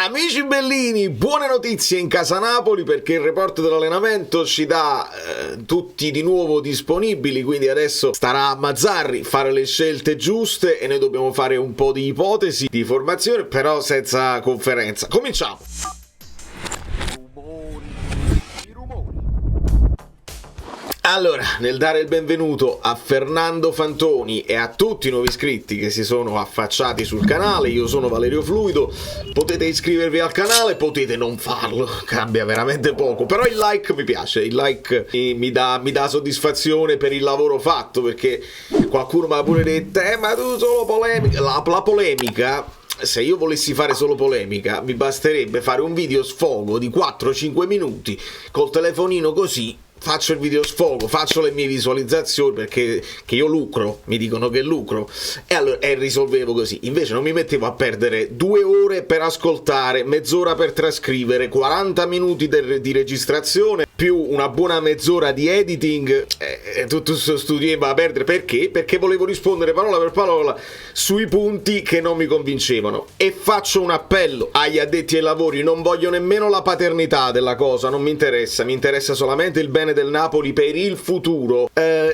Amici bellini, buone notizie in casa Napoli perché il report dell'allenamento ci dà tutti di nuovo disponibili, quindi adesso starà a Mazzarri fare le scelte giuste e noi dobbiamo fare un po' di ipotesi di formazione, però senza conferenza. Cominciamo! Allora, nel dare il benvenuto a Fernando Fantoni e a tutti i nuovi iscritti che si sono affacciati sul canale, io sono Valerio Fluido, potete iscrivervi al canale, potete non farlo, cambia veramente poco, però il like mi piace, il like mi dà soddisfazione per il lavoro fatto, perché qualcuno mi ha pure detto, ma tu solo polemica, la polemica... Se io volessi fare solo polemica, mi basterebbe fare un video sfogo di 4-5 minuti col telefonino così, faccio il video sfogo, faccio le mie visualizzazioni perché che io lucro, mi dicono che lucro, e risolvevo così. Invece non mi mettevo a perdere 2 ore per ascoltare, mezz'ora per trascrivere, 40 minuti di registrazione, più una buona mezz'ora di editing, tutto questo studio a perdere. Perché? Perché volevo rispondere parola per parola sui punti che non mi convincevano. E faccio un appello agli addetti ai lavori, non voglio nemmeno la paternità della cosa, non mi interessa solamente il bene del Napoli per il futuro.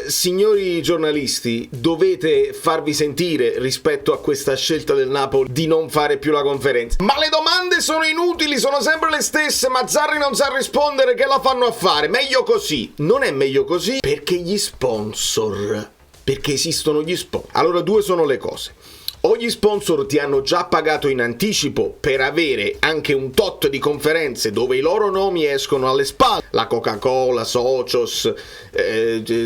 Signori giornalisti, dovete farvi sentire rispetto a questa scelta del Napoli di non fare più la conferenza. Ma le domande sono inutili, sono sempre le stesse, Mazzarri non sa rispondere, che la fanno a fare? Meglio così. Non è meglio così perché gli sponsor, perché esistono gli sponsor. Allora, 2 sono le cose. O gli sponsor ti hanno già pagato in anticipo per avere anche un tot di conferenze dove i loro nomi escono alle spalle, la Coca-Cola, Socios,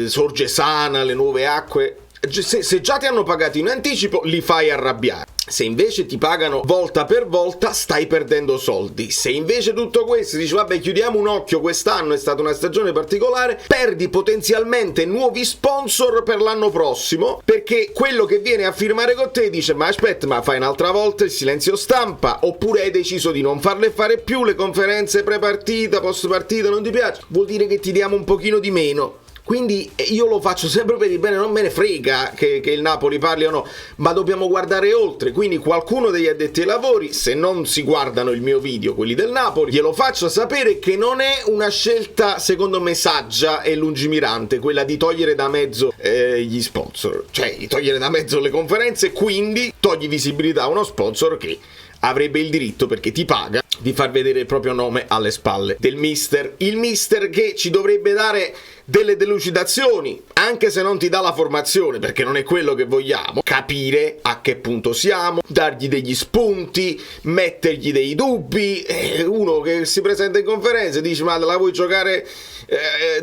Sorgesana, le Nuove Acque. Se già ti hanno pagato in anticipo, li fai arrabbiare. Se invece ti pagano volta per volta, stai perdendo soldi. Se invece tutto questo dici vabbè, chiudiamo un occhio, quest'anno è stata una stagione particolare, perdi potenzialmente nuovi sponsor per l'anno prossimo, perché quello che viene a firmare con te dice ma aspetta, ma fai un'altra volta il silenzio stampa, oppure hai deciso di non farle fare più le conferenze pre-partita, post-partita, non ti piace, vuol dire che ti diamo un pochino di meno. Quindi io lo faccio sempre per il bene, non me ne frega che il Napoli parli o no, ma dobbiamo guardare oltre. Quindi qualcuno degli addetti ai lavori, se non si guardano il mio video, quelli del Napoli, glielo faccio sapere che non è una scelta secondo me saggia e lungimirante quella di togliere da mezzo gli sponsor, cioè di togliere da mezzo le conferenze, quindi togli visibilità a uno sponsor che avrebbe il diritto, perché ti paga, di far vedere il proprio nome alle spalle del mister. Il mister che ci dovrebbe dare delle delucidazioni, anche se non ti dà la formazione, perché non è quello che vogliamo, capire a che punto siamo, dargli degli spunti, mettergli dei dubbi. Uno che si presenta in conferenza e dice ma la vuoi giocare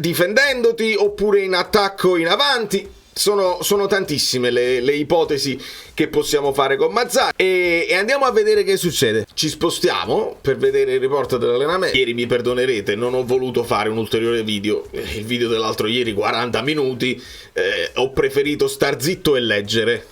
difendendoti oppure in attacco in avanti? Sono tantissime le ipotesi che possiamo fare con Mazzarri e andiamo a vedere che succede. Ci spostiamo per vedere il report dell'allenamento. Ieri, mi perdonerete, non ho voluto fare un ulteriore video, il video dell'altro ieri 40 minuti, ho preferito star zitto e leggere.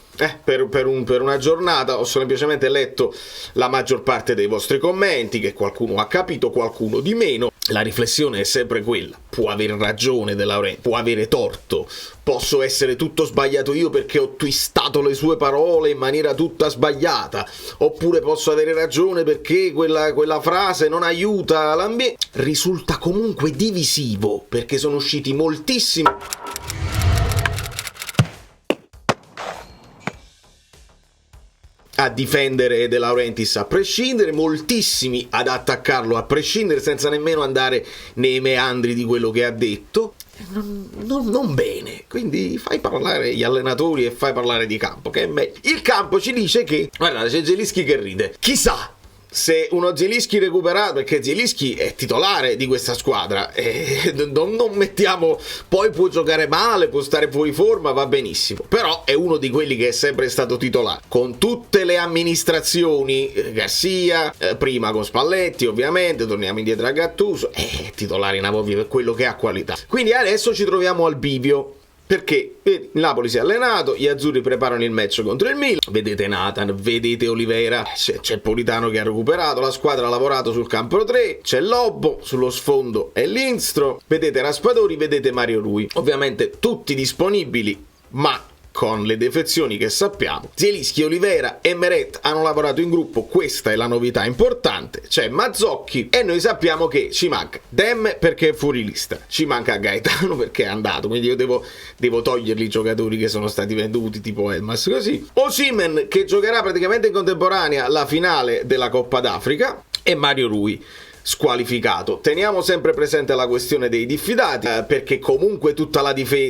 Per una giornata ho semplicemente letto la maggior parte dei vostri commenti, che qualcuno ha capito, qualcuno di meno. La riflessione è sempre quella: può avere ragione De Laurentiis, può avere torto, posso essere tutto sbagliato io perché ho twistato le sue parole in maniera tutta sbagliata, oppure posso avere ragione perché quella frase non aiuta l'ambiente. Risulta comunque divisivo perché sono usciti moltissimi a difendere De Laurentiis a prescindere, moltissimi ad attaccarlo a prescindere, senza nemmeno andare nei meandri di quello che ha detto. Non bene, quindi fai parlare gli allenatori e fai parlare di campo, che è meglio. Il campo ci dice che, guardate, c'è Zielinski che ride, chissà se uno Zielinski recuperato, perché Zielinski è titolare di questa squadra, non mettiamo, poi può giocare male, può stare fuori forma, va benissimo, però è uno di quelli che è sempre stato titolare con tutte le amministrazioni, Garcia, prima con Spalletti ovviamente, torniamo indietro a Gattuso, è titolare in Napoli per quello che ha qualità. Quindi adesso ci troviamo al bivio, perché il Napoli si è allenato, gli azzurri preparano il match contro il Milan, vedete Nathan, vedete Oliveira, c'è Politano che ha recuperato, la squadra ha lavorato sul campo 3, c'è Lobbo, sullo sfondo è Lindstrom, vedete Raspadori, vedete Mario Rui, ovviamente tutti disponibili, ma con le defezioni che sappiamo. Zielinski, Olivera e Meret hanno lavorato in gruppo, questa è la novità importante. C'è Mazzocchi e noi sappiamo che ci manca Dem perché è fuori lista, ci manca Gaetano perché è andato, quindi io devo toglierli i giocatori che sono stati venduti, tipo Elmas, così. Osimhen, che giocherà praticamente in contemporanea la finale della Coppa d'Africa, e Mario Rui squalificato. Teniamo sempre presente la questione dei diffidati, perché comunque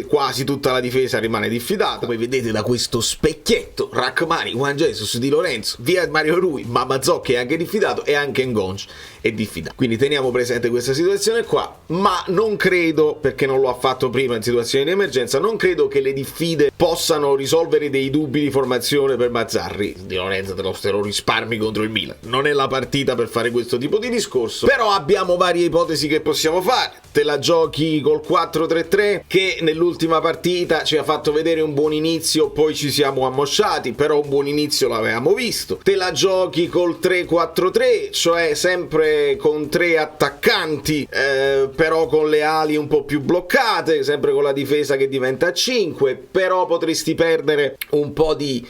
quasi tutta la difesa rimane diffidata. Come vedete da questo specchietto, Rrahmani, Juan Jesus, Di Lorenzo, via Mario Rui, ma Mazzocchi è anche diffidato e anche Ngonge è diffidato. Quindi teniamo presente questa situazione qua, ma non credo, perché non lo ha fatto prima in situazioni di emergenza, non credo che le diffide possano risolvere dei dubbi di formazione per Mazzarri. Di Lorenzo te lo risparmi contro il Milan, non è la partita per fare questo tipo di discorso, però abbiamo varie ipotesi che possiamo fare. Te la giochi col 4-3-3, che nell'ultima partita ci ha fatto vedere un buon inizio, poi ci siamo ammosciati, però un buon inizio l'avevamo visto. Te la giochi col 3-4-3, cioè sempre con 3 attaccanti, però con le ali un po' più bloccate, sempre con la difesa che diventa a 5, però potresti perdere un po' di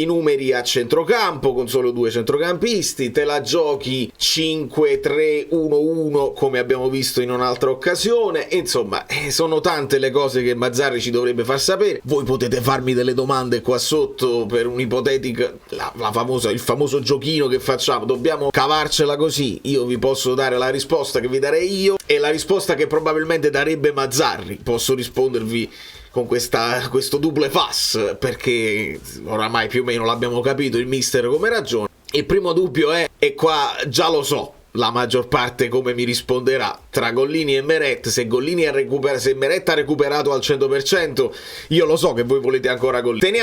numeri a centrocampo con solo 2 centrocampisti. Te la giochi 5-3-1-1 come abbiamo visto in un'altra occasione. Insomma, sono tante le cose che Mazzarri ci dovrebbe far sapere. Voi potete farmi delle domande qua sotto per un'ipotetica, il famoso giochino che facciamo, dobbiamo cavarcela così. Io vi posso dare la risposta che vi darei io e la risposta che probabilmente darebbe Mazzarri. Posso rispondervi con questo double pass, perché oramai più o meno l'abbiamo capito il mister come ragione. Il primo dubbio è, e qua già lo so la maggior parte come mi risponderà, tra Gollini e Meret. Se Meret ha recuperato al 100%, io lo so che voi volete ancora Gollini.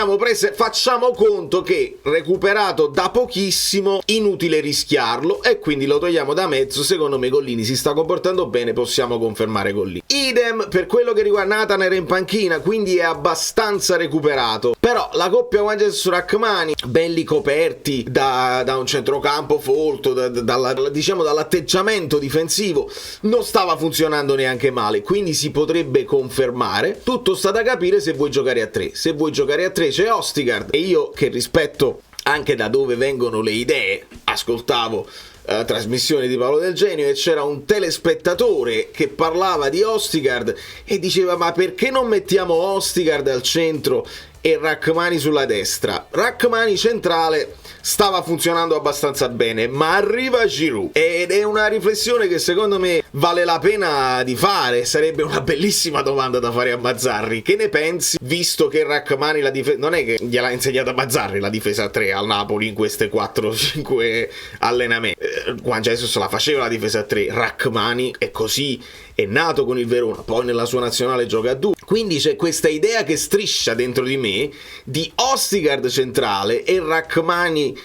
Facciamo conto che recuperato da pochissimo, inutile rischiarlo, e quindi lo togliamo da mezzo. Secondo me Gollini si sta comportando bene, possiamo confermare Gollini. Idem per quello che riguarda Nathan, era in panchina, quindi è abbastanza recuperato. Però la coppia Juan Jesus Rrahmani, belli coperti da un centrocampo folto, dall'atteggiamento difensivo, non stava funzionando neanche male, quindi si potrebbe confermare. Tutto sta da capire se vuoi giocare a 3. Se vuoi giocare a 3 c'è Østigård, e io, che rispetto anche da dove vengono le idee, ascoltavo trasmissione di Paolo Del Genio e c'era un telespettatore che parlava di Østigård e diceva: ma perché non mettiamo Østigård al centro e Rrahmani sulla destra? Rrahmani centrale stava funzionando abbastanza bene, ma arriva Giroud, ed è una riflessione che secondo me vale la pena di fare. Sarebbe una bellissima domanda da fare a Mazzarri: che ne pensi, visto che Rrahmani non è che gliel'ha insegnata Mazzarri la difesa a 3 al Napoli in queste 4-5 allenamenti. Juan Jesus la faceva la difesa a 3, Rrahmani è così, è nato con il Verona, poi nella sua nazionale gioca a 2, quindi c'è questa idea che striscia dentro di me di Østigård centrale e Rrahmani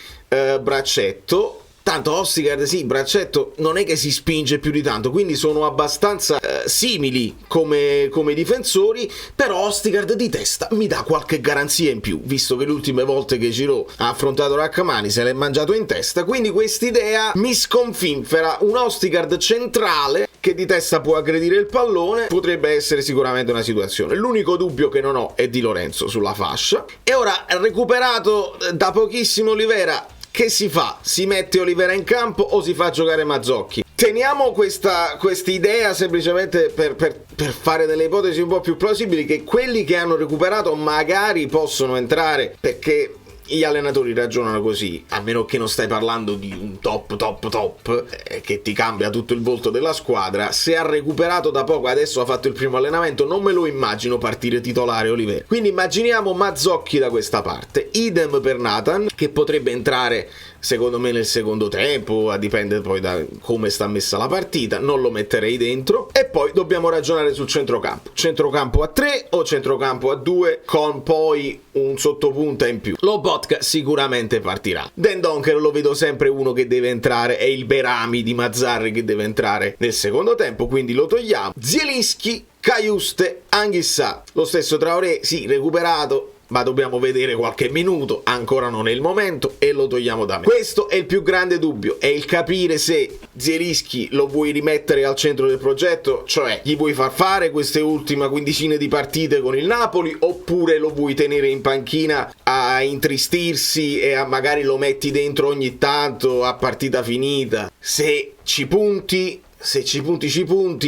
braccetto. Tanto Østigård sì, braccetto non è che si spinge più di tanto, quindi sono abbastanza simili come difensori, però Østigård di testa mi dà qualche garanzia in più, visto che le ultime volte che Giroud ha affrontato Rrahmani se l'è mangiato in testa. Quindi quest'idea mi sconfinfera. Un Østigård centrale che di testa può aggredire il pallone potrebbe essere sicuramente una situazione. L'unico dubbio che non ho è Di Lorenzo sulla fascia. E ora, recuperato da pochissimo Olivera, che si fa? Si mette Olivera in campo o si fa giocare Mazzocchi? Teniamo questa idea semplicemente per fare delle ipotesi un po' più plausibili, che quelli che hanno recuperato magari possono entrare, perché gli allenatori ragionano così, a meno che non stai parlando di un top che ti cambia tutto il volto della squadra. Se ha recuperato da poco, adesso ha fatto il primo allenamento, non me lo immagino partire titolare Olivera, quindi immaginiamo Mazzocchi da questa parte. Idem per Nathan, che potrebbe entrare secondo me nel secondo tempo, dipende poi da come sta messa la partita, non lo metterei dentro. E poi dobbiamo ragionare sul centrocampo a 3 o centrocampo a 2 con poi un sottopunta in più. Lobotka sicuramente partirà. Dendoncker lo vedo sempre uno che deve entrare, è il Berami di Mazzarri che deve entrare nel secondo tempo, quindi lo togliamo. Zielinski, Cajuste, Anghissà, lo stesso Traoré, sì, recuperato, ma dobbiamo vedere qualche minuto, ancora non è il momento e lo togliamo da me. Questo è il più grande dubbio, è il capire se Zielinski lo vuoi rimettere al centro del progetto, cioè gli vuoi far fare queste ultime quindicine di partite con il Napoli, oppure lo vuoi tenere in panchina a intristirsi e magari lo metti dentro ogni tanto a partita finita. Se ci punti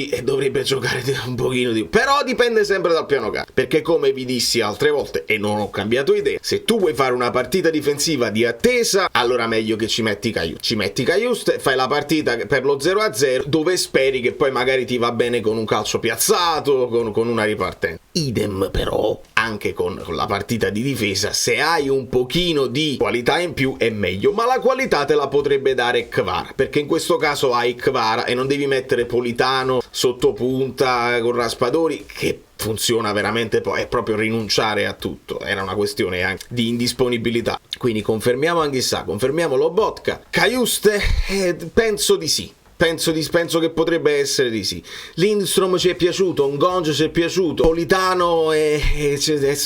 e dovrebbe giocare un pochino di più. Però dipende sempre dal piano gara, perché come vi dissi altre volte e non ho cambiato idea, se tu vuoi fare una partita difensiva di attesa, allora meglio che ci metti Cajuste, fai la partita per lo 0-0 dove speri che poi magari ti va bene con un calcio piazzato, con una ripartenza. Idem però anche con la partita di difesa, se hai un pochino di qualità in più è meglio, ma la qualità te la potrebbe dare Kvara, perché in questo caso hai Kvara e non devi mettere Politano sotto punta con Raspadori, che funziona veramente, poi è proprio rinunciare a tutto, era una questione anche di indisponibilità. Quindi confermiamo Anghissà, confermiamo Lobotka, Cajuste, penso di sì. Penso che potrebbe essere di sì. Lindstrom ci è piaciuto, Ngonge ci è piaciuto, Politano è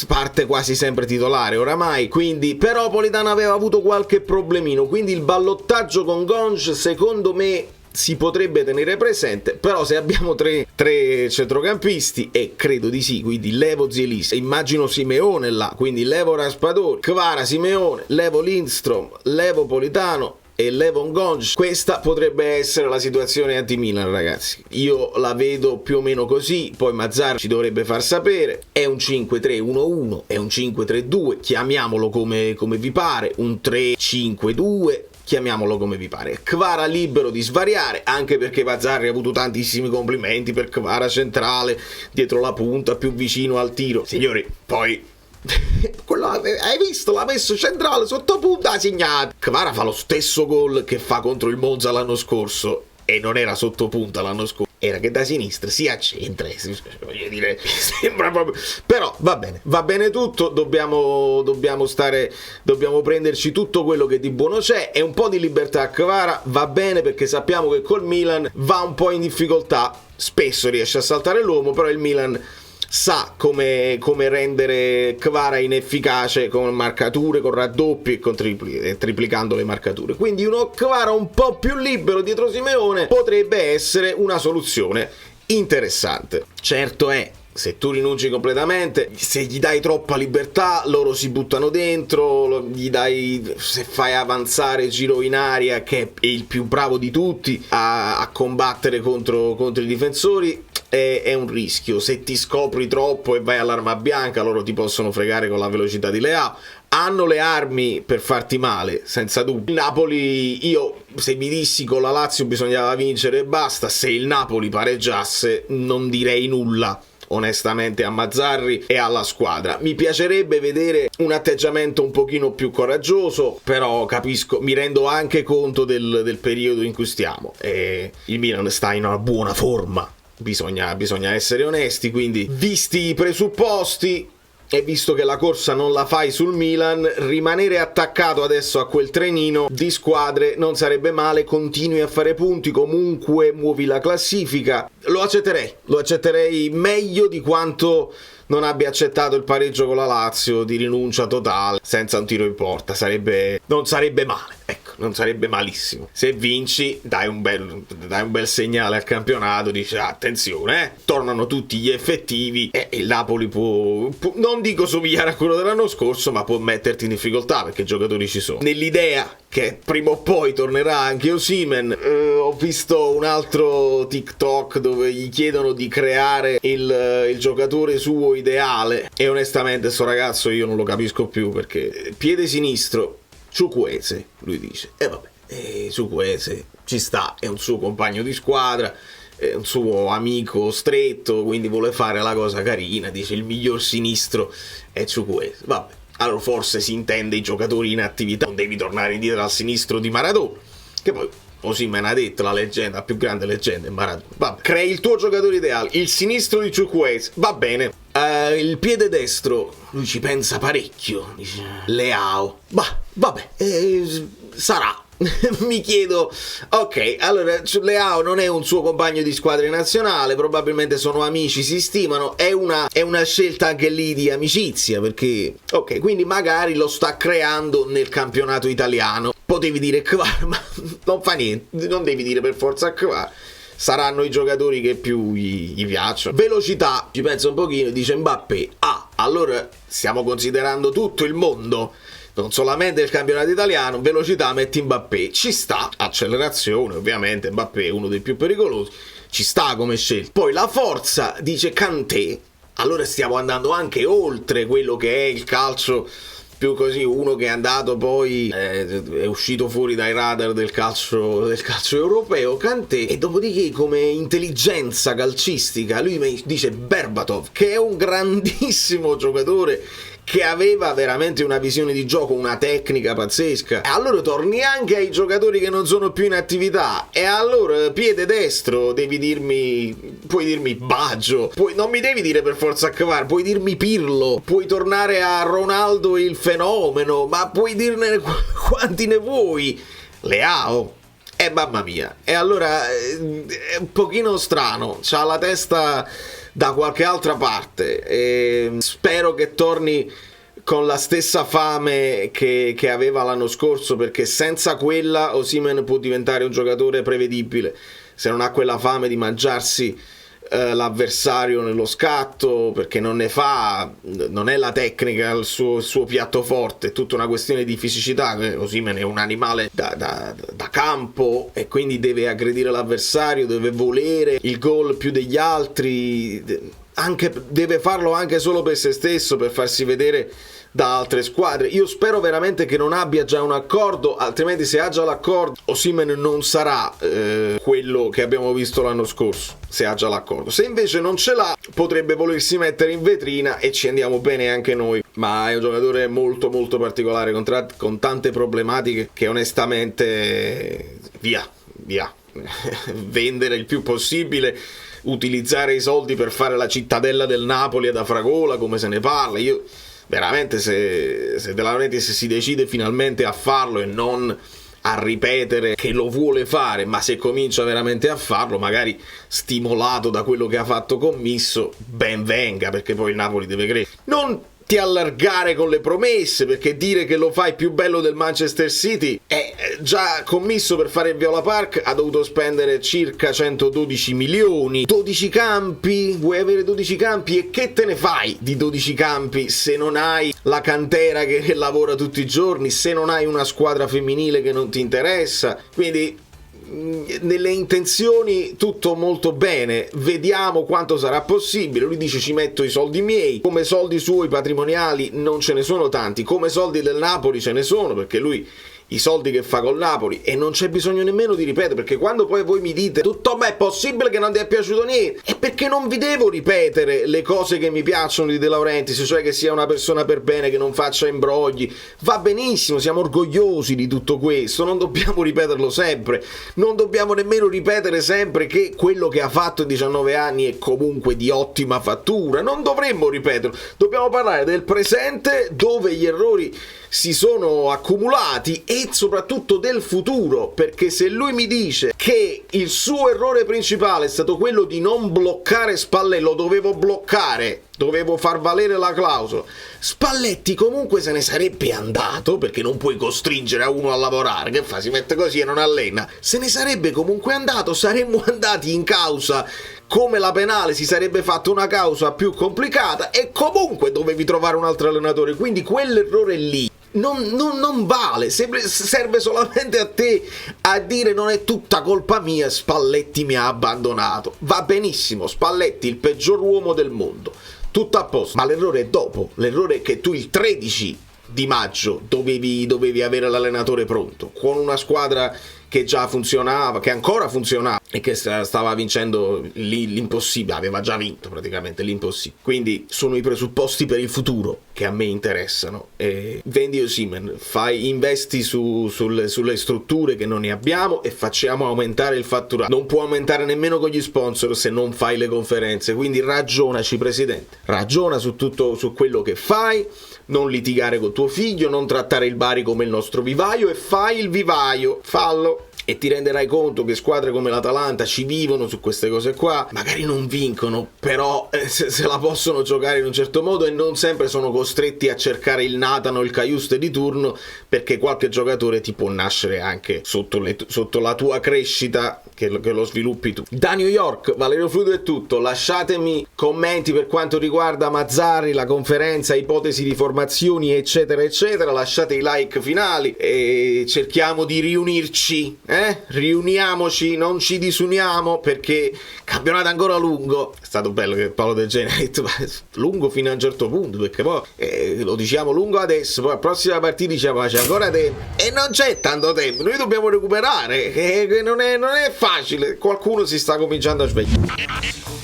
parte quasi sempre titolare oramai, quindi però Politano aveva avuto qualche problemino, quindi il ballottaggio con Ngonge secondo me si potrebbe tenere presente, però se abbiamo tre centrocampisti, e credo di sì, quindi levo Zielinski, immagino Simeone là, quindi levo Raspadori, Kvara, Simeone, levo Lindstrom, levo Politano e levo Ngonge, questa potrebbe essere la situazione anti-Milan, ragazzi. Io la vedo più o meno così, poi Mazzarri ci dovrebbe far sapere. È un 5-3-1-1, è un 5-3-2, chiamiamolo come vi pare, un 3-5-2, chiamiamolo come vi pare. Kvara libero di svariare, anche perché Mazzarri ha avuto tantissimi complimenti per Kvara centrale, dietro la punta, più vicino al tiro. Signori, poi quello, hai visto, l'ha messo centrale sotto punta, ha segnato. Kvara fa lo stesso gol che fa contro il Monza l'anno scorso e non era sotto punta l'anno scorso, era che da sinistra si accentra, voglio dire, sembra proprio. Però va bene tutto, dobbiamo prenderci tutto quello che di buono c'è, e un po' di libertà a Kvara va bene, perché sappiamo che col Milan va un po' in difficoltà, spesso riesce a saltare l'uomo, però il Milan sa come rendere Kvara inefficace con marcature, con raddoppi e con triplicando le marcature. Quindi uno Kvara un po' più libero dietro Simeone potrebbe essere una soluzione interessante. Certo è, se tu rinunci completamente, se gli dai troppa libertà, loro si buttano dentro, se fai avanzare Giro in aria, che è il più bravo di tutti a combattere contro i difensori, è un rischio. Se ti scopri troppo e vai all'arma bianca, loro ti possono fregare con la velocità di Leao. Hanno le armi per farti male, senza dubbio. Il Napoli, io se mi dissi con la Lazio bisognava vincere e basta, se il Napoli pareggiasse non direi nulla onestamente a Mazzarri e alla squadra. Mi piacerebbe vedere un atteggiamento un pochino più coraggioso, però capisco, mi rendo anche conto del periodo in cui stiamo, e il Milan sta in una buona forma, bisogna essere onesti, quindi visti i presupposti e visto che la corsa non la fai sul Milan, rimanere attaccato adesso a quel trenino di squadre non sarebbe male. Continui a fare punti, comunque muovi la classifica, lo accetterei meglio di quanto non abbia accettato il pareggio con la Lazio di rinuncia totale senza un tiro in porta. Non sarebbe male, ecco, non sarebbe malissimo. Se vinci dai un bel segnale al campionato, dici attenzione, tornano tutti gli effettivi e il Napoli può non dico somigliare a quello dell'anno scorso, ma può metterti in difficoltà, perché i giocatori ci sono. Nell'idea che prima o poi tornerà anche Osimhen, ho visto un altro TikTok dove gli chiedono di creare il giocatore suo ideale, e onestamente sto ragazzo io non lo capisco più, perché piede sinistro Chukwueze, lui dice, e vabbè, Chukwueze ci sta, è un suo compagno di squadra, è un suo amico stretto, quindi vuole fare la cosa carina, dice il miglior sinistro è Chukwueze, vabbè. Allora forse si intende i giocatori in attività, non devi tornare indietro al sinistro di Maradona, che poi Osimhen ha detto, la leggenda, la più grande leggenda è Maradona. Vabbè, crei il tuo giocatore ideale, il sinistro di Chukwueze, va bene. Il piede destro, lui ci pensa parecchio, dice Leao, vabbè, sarà. mi chiedo, ok, allora Leao non è un suo compagno di squadra in nazionale, probabilmente sono amici, si stimano, è una scelta anche lì di amicizia, perché ok, quindi magari lo sta creando nel campionato italiano. Potevi dire Kvar, ma non fa niente, non devi dire per forza Kvar. Saranno i giocatori che più gli piacciono. Velocità, ci pensa un pochino e dice Mbappé, allora stiamo considerando tutto il mondo, non solamente il campionato italiano. Velocità, metti Mbappé, ci sta. Accelerazione, ovviamente Mbappé è uno dei più pericolosi, ci sta come scelta. Poi la forza, dice Kanté, allora stiamo andando anche oltre quello che è il calcio più così, uno che è andato poi è uscito fuori dai radar del calcio europeo, Kanté. E dopodiché come intelligenza calcistica lui mi dice Berbatov, che è un grandissimo giocatore, che aveva veramente una visione di gioco, una tecnica pazzesca. E allora torni anche ai giocatori che non sono più in attività, e allora piede destro puoi dirmi Baggio, non mi devi dire per forza Kvar, puoi dirmi Pirlo, puoi tornare a Ronaldo il fenomeno, ma puoi dirne quanti ne vuoi, Leao. Mamma mia. E allora è un pochino strano, c'ha la testa da qualche altra parte, e spero che torni con la stessa fame che aveva l'anno scorso, perché senza quella Osimhen può diventare un giocatore prevedibile se non ha quella fame di mangiarsi l'avversario nello scatto, perché non è la tecnica il suo piatto forte, è tutta una questione di fisicità. Osimhen è un animale da campo, e quindi deve aggredire l'avversario, deve volere il gol più degli altri, deve farlo anche solo per se stesso, per farsi vedere da altre squadre. Io spero veramente che non abbia già un accordo, altrimenti se ha già l'accordo Osimhen non sarà quello che abbiamo visto l'anno scorso, se ha già l'accordo. Se invece non ce l'ha, potrebbe volersi mettere in vetrina e ci andiamo bene anche noi, ma è un giocatore molto molto particolare, con tante problematiche, che onestamente via vendere il più possibile, utilizzare i soldi per fare la cittadella del Napoli ad Afragola come se ne parla. Io veramente, se si decide finalmente a farlo e non a ripetere che lo vuole fare, ma se comincia veramente a farlo, magari stimolato da quello che ha fatto Commisso, ben venga, perché poi il Napoli deve crescere. Non ti allargare con le promesse, perché dire che lo fai più bello del Manchester City è già Commisso per fare il Viola Park ha dovuto spendere circa 112 milioni. 12 campi? Vuoi avere 12 campi? E che te ne fai di 12 campi se non hai la cantera che lavora tutti i giorni, se non hai una squadra femminile che non ti interessa? Quindi nelle intenzioni tutto molto bene, vediamo quanto sarà possibile. Lui dice ci metto i soldi miei, come soldi suoi patrimoniali non ce ne sono tanti, come soldi del Napoli ce ne sono, perché lui i soldi che fa col Napoli, e non c'è bisogno nemmeno di ripetere, perché quando poi voi mi dite tutto, è possibile che non ti è piaciuto niente, è perché non vi devo ripetere le cose che mi piacciono di De Laurentiis, cioè che sia una persona per bene, che non faccia imbrogli. Va benissimo, siamo orgogliosi di tutto questo, non dobbiamo ripeterlo sempre, non dobbiamo nemmeno ripetere sempre che quello che ha fatto in 19 anni è comunque di ottima fattura, non dovremmo ripeterlo, dobbiamo parlare del presente, dove gli errori si sono accumulati, e soprattutto del futuro, perché se lui mi dice che il suo errore principale è stato quello di non bloccare Spalletti, lo dovevo bloccare, dovevo far valere la clausola, Spalletti comunque se ne sarebbe andato, perché non puoi costringere a uno a lavorare, che fa, si mette così e non allena, se ne sarebbe comunque andato, saremmo andati in causa, come la penale si sarebbe fatta una causa più complicata, e comunque dovevi trovare un altro allenatore, quindi quell'errore lì non vale, serve solamente a te a dire non è tutta colpa mia, Spalletti mi ha abbandonato. Va benissimo, Spalletti il peggior uomo del mondo, tutto a posto, ma l'errore è dopo, l'errore è che tu il 13 di maggio dovevi avere l'allenatore pronto, con una squadra che già funzionava, che ancora funzionava e che stava vincendo l'impossibile, aveva già vinto praticamente l'impossibile. Quindi sono i presupposti per il futuro che a me interessano. Vendi Osimhen, investi sulle strutture che non ne abbiamo e facciamo aumentare il fatturato. Non può aumentare nemmeno con gli sponsor se non fai le conferenze, quindi ragionaci, presidente, ragiona su tutto, su quello che fai, non litigare con tuo figlio, non trattare il Bari come il nostro vivaio, e fai il vivaio, fallo. E ti renderai conto che squadre come l'Atalanta ci vivono su queste cose qua, magari non vincono, però se la possono giocare in un certo modo, e non sempre sono costretti a cercare il Nathan o il Cajuste di turno, perché qualche giocatore ti può nascere anche sotto la tua crescita, che lo sviluppi tu. Da New York, Valerio Fluido è tutto. Lasciatemi commenti per quanto riguarda Mazzarri, la conferenza, ipotesi di formazioni, eccetera eccetera. Lasciate i like finali e cerchiamo di riunirci, riuniamoci, non ci disuniamo, perché campionato ancora lungo. È stato bello che Paolo De Gene ha detto lungo fino a un certo punto, perché poi lo diciamo lungo adesso, poi la prossima partita diciamo c'è ancora tempo, e non c'è tanto tempo, noi dobbiamo recuperare, che non è facile. Qualcuno si sta cominciando a svegliare.